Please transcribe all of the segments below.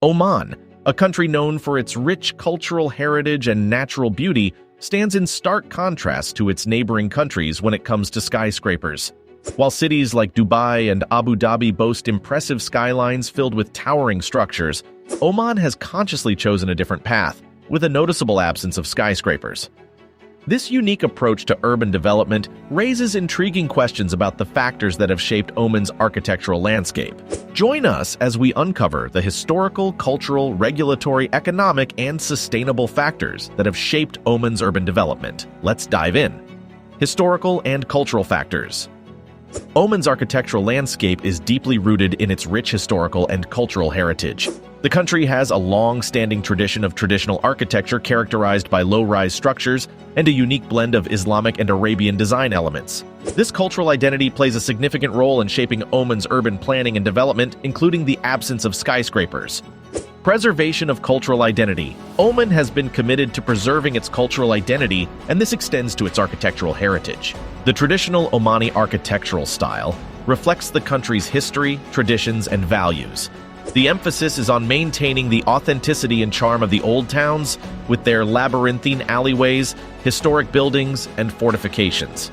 Oman, a country known for its rich cultural heritage and natural beauty, stands in stark contrast to its neighboring countries when it comes to skyscrapers. While cities like Dubai and Abu Dhabi boast impressive skylines filled with towering structures, Oman has consciously chosen a different path, with a noticeable absence of skyscrapers. This unique approach to urban development raises intriguing questions about the factors that have shaped Oman's architectural landscape. Join us as we uncover the historical, cultural, regulatory, economic, and sustainable factors that have shaped Oman's urban development. Let's dive in. Historical and cultural factors. Oman's architectural landscape is deeply rooted in its rich historical and cultural heritage. The country has a long-standing tradition of traditional architecture characterized by low-rise structures and a unique blend of Islamic and Arabian design elements. This cultural identity plays a significant role in shaping Oman's urban planning and development, including the absence of skyscrapers. Preservation of cultural identity. Oman has been committed to preserving its cultural identity, and this extends to its architectural heritage. The traditional Omani architectural style reflects the country's history, traditions, and values. The emphasis is on maintaining the authenticity and charm of the old towns, with their labyrinthine alleyways, historic buildings, and fortifications.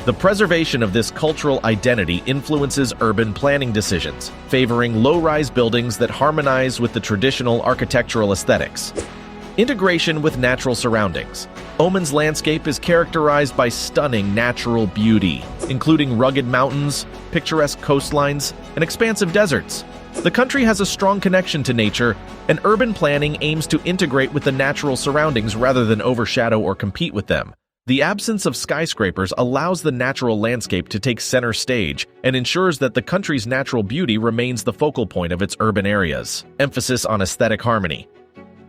The preservation of this cultural identity influences urban planning decisions, favoring low-rise buildings that harmonize with the traditional architectural aesthetics. Integration with natural surroundings. Oman's landscape is characterized by stunning natural beauty, including rugged mountains, picturesque coastlines, and expansive deserts. The country has a strong connection to nature, and urban planning aims to integrate with the natural surroundings rather than overshadow or compete with them. The absence of skyscrapers allows the natural landscape to take center stage and ensures that the country's natural beauty remains the focal point of its urban areas. Emphasis on aesthetic harmony.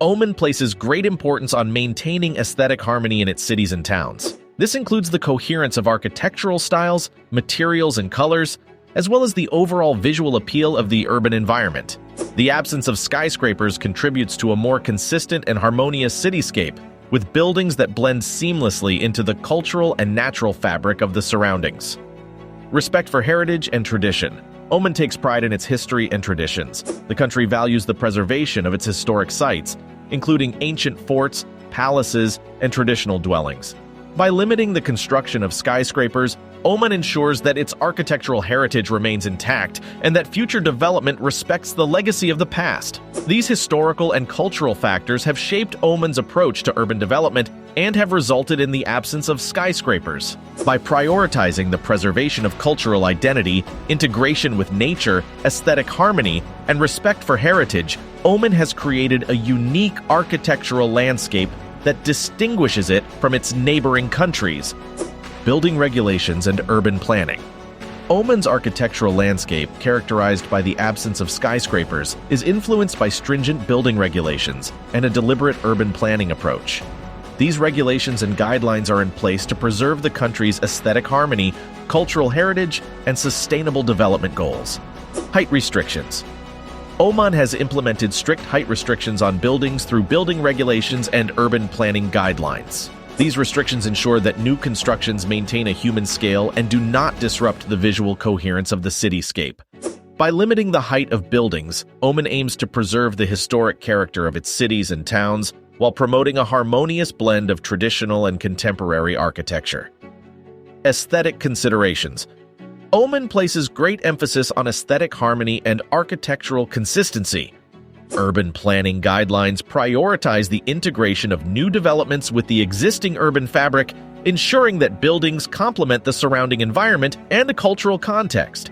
Oman places great importance on maintaining aesthetic harmony in its cities and towns. This includes the coherence of architectural styles, materials, and colors, as well as the overall visual appeal of the urban environment. The absence of skyscrapers contributes to a more consistent and harmonious cityscape, with buildings that blend seamlessly into the cultural and natural fabric of the surroundings. Respect for heritage and tradition. Oman takes pride in its history and traditions. The country values the preservation of its historic sites, including ancient forts, palaces, and traditional dwellings. By limiting the construction of skyscrapers, Oman ensures that its architectural heritage remains intact and that future development respects the legacy of the past. These historical and cultural factors have shaped Oman's approach to urban development and have resulted in the absence of skyscrapers. By prioritizing the preservation of cultural identity, integration with nature, aesthetic harmony, and respect for heritage, Oman has created a unique architectural landscape that distinguishes it from its neighboring countries. Building regulations and urban planning. Oman's architectural landscape, characterized by the absence of skyscrapers, is influenced by stringent building regulations and a deliberate urban planning approach. These regulations and guidelines are in place to preserve the country's aesthetic harmony, cultural heritage, and sustainable development goals. Height restrictions. Oman has implemented strict height restrictions on buildings through building regulations and urban planning guidelines. These restrictions ensure that new constructions maintain a human scale and do not disrupt the visual coherence of the cityscape. By limiting the height of buildings, Oman aims to preserve the historic character of its cities and towns while promoting a harmonious blend of traditional and contemporary architecture. Aesthetic considerations. Oman places great emphasis on aesthetic harmony and architectural consistency. Urban planning guidelines prioritize the integration of new developments with the existing urban fabric, ensuring that buildings complement the surrounding environment and the cultural context.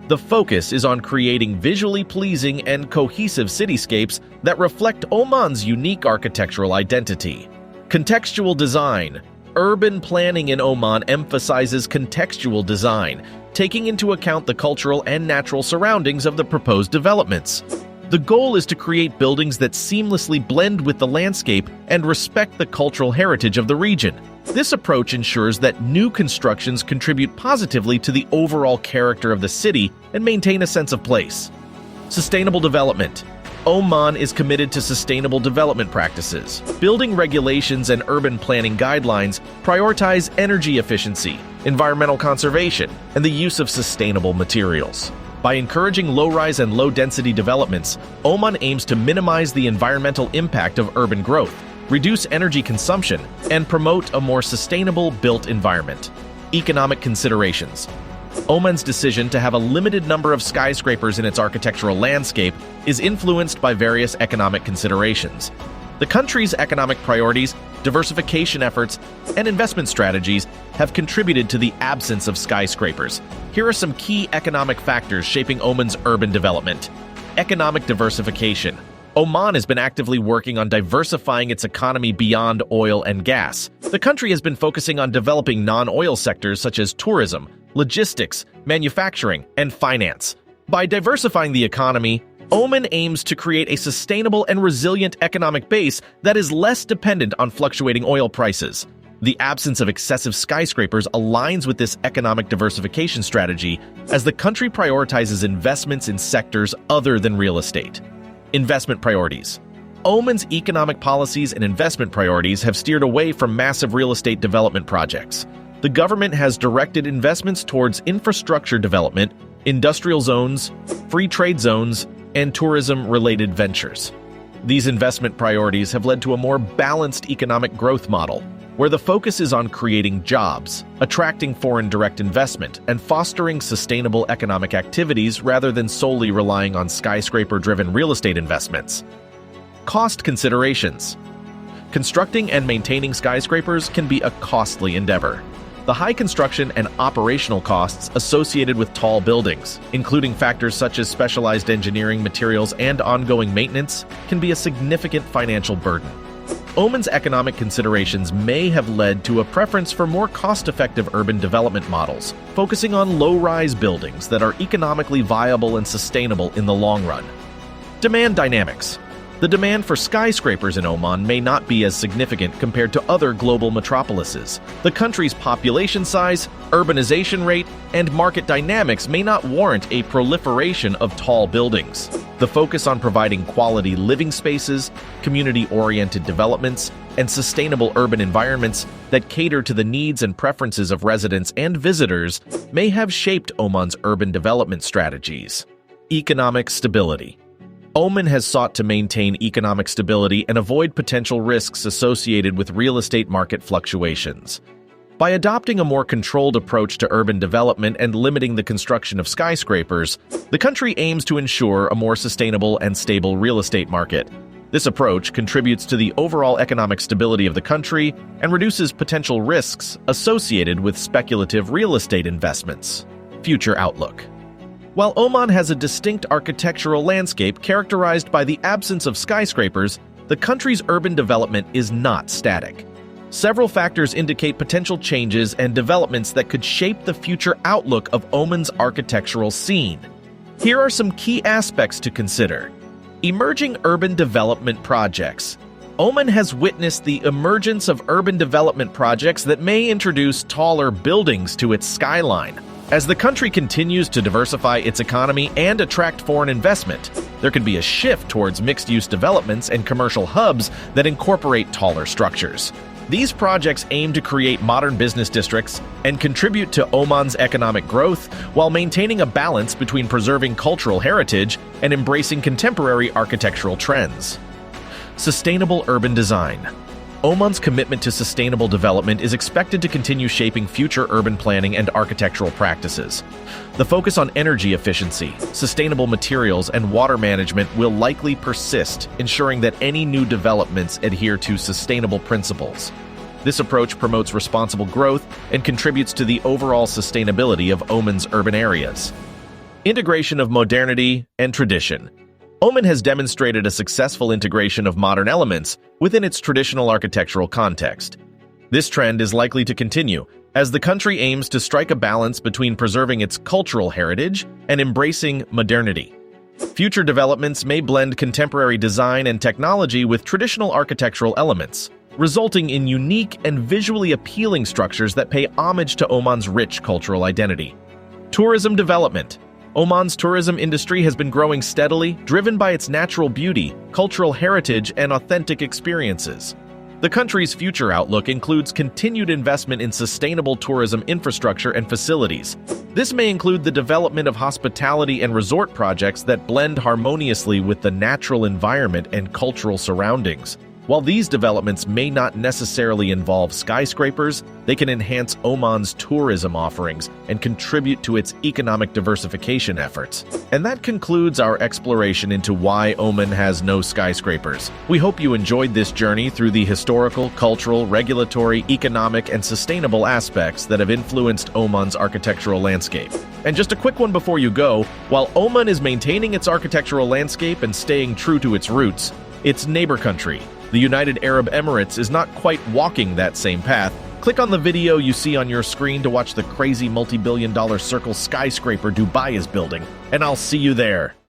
The focus is on creating visually pleasing and cohesive cityscapes that reflect Oman's unique architectural identity. Contextual design. Urban planning in Oman emphasizes contextual design, taking into account the cultural and natural surroundings of the proposed developments. The goal is to create buildings that seamlessly blend with the landscape and respect the cultural heritage of the region. This approach ensures that new constructions contribute positively to the overall character of the city and maintain a sense of place. Sustainable development. Oman is committed to sustainable development practices. Building regulations and urban planning guidelines prioritize energy efficiency, environmental conservation, and the use of sustainable materials. By encouraging low-rise and low-density developments, Oman aims to minimize the environmental impact of urban growth, reduce energy consumption, and promote a more sustainable built environment. Economic considerations. Oman's decision to have a limited number of skyscrapers in its architectural landscape is influenced by various economic considerations. The country's economic priorities, diversification efforts, and investment strategies have contributed to the absence of skyscrapers. Here are some key economic factors shaping Oman's urban development. Economic diversification. Oman has been actively working on diversifying its economy beyond oil and gas. The country has been focusing on developing non-oil sectors such as tourism, logistics, manufacturing, and finance. By diversifying the economy, Oman aims to create a sustainable and resilient economic base that is less dependent on fluctuating oil prices. The absence of excessive skyscrapers aligns with this economic diversification strategy as the country prioritizes investments in sectors other than real estate. Investment priorities. Oman's economic policies and investment priorities have steered away from massive real estate development projects. The government has directed investments towards infrastructure development, industrial zones, free trade zones, and tourism-related ventures. These investment priorities have led to a more balanced economic growth model, where the focus is on creating jobs, attracting foreign direct investment, and fostering sustainable economic activities rather than solely relying on skyscraper-driven real estate investments. Cost considerations. Constructing and maintaining skyscrapers can be a costly endeavor. The high construction and operational costs associated with tall buildings, including factors such as specialized engineering materials and ongoing maintenance, can be a significant financial burden. Oman's economic considerations may have led to a preference for more cost-effective urban development models, focusing on low-rise buildings that are economically viable and sustainable in the long run. Demand dynamics. The demand for skyscrapers in Oman may not be as significant compared to other global metropolises. The country's population size, urbanization rate, and market dynamics may not warrant a proliferation of tall buildings. The focus on providing quality living spaces, community-oriented developments, and sustainable urban environments that cater to the needs and preferences of residents and visitors may have shaped Oman's urban development strategies. Economic stability. Oman has sought to maintain economic stability and avoid potential risks associated with real estate market fluctuations. By adopting a more controlled approach to urban development and limiting the construction of skyscrapers, the country aims to ensure a more sustainable and stable real estate market. This approach contributes to the overall economic stability of the country and reduces potential risks associated with speculative real estate investments. Future outlook. While Oman has a distinct architectural landscape characterized by the absence of skyscrapers, the country's urban development is not static. Several factors indicate potential changes and developments that could shape the future outlook of Oman's architectural scene. Here are some key aspects to consider. Emerging urban development projects. Oman has witnessed the emergence of urban development projects that may introduce taller buildings to its skyline. As the country continues to diversify its economy and attract foreign investment, there could be a shift towards mixed-use developments and commercial hubs that incorporate taller structures. These projects aim to create modern business districts and contribute to Oman's economic growth while maintaining a balance between preserving cultural heritage and embracing contemporary architectural trends. Sustainable urban design. Oman's commitment to sustainable development is expected to continue shaping future urban planning and architectural practices. The focus on energy efficiency, sustainable materials, and water management will likely persist, ensuring that any new developments adhere to sustainable principles. This approach promotes responsible growth and contributes to the overall sustainability of Oman's urban areas. Integration of modernity and tradition. Oman has demonstrated a successful integration of modern elements within its traditional architectural context. This trend is likely to continue as the country aims to strike a balance between preserving its cultural heritage and embracing modernity. Future developments may blend contemporary design and technology with traditional architectural elements, resulting in unique and visually appealing structures that pay homage to Oman's rich cultural identity. Tourism development. Oman's tourism industry has been growing steadily, driven by its natural beauty, cultural heritage, and authentic experiences. The country's future outlook includes continued investment in sustainable tourism infrastructure and facilities. This may include the development of hospitality and resort projects that blend harmoniously with the natural environment and cultural surroundings. While these developments may not necessarily involve skyscrapers, they can enhance Oman's tourism offerings and contribute to its economic diversification efforts. And that concludes our exploration into why Oman has no skyscrapers. We hope you enjoyed this journey through the historical, cultural, regulatory, economic, and sustainable aspects that have influenced Oman's architectural landscape. And just a quick one before you go, while Oman is maintaining its architectural landscape and staying true to its roots, its neighbor country, the United Arab Emirates, is not quite walking that same path. Click on the video you see on your screen to watch the crazy multi-billion-dollar circle skyscraper Dubai is building, and I'll see you there.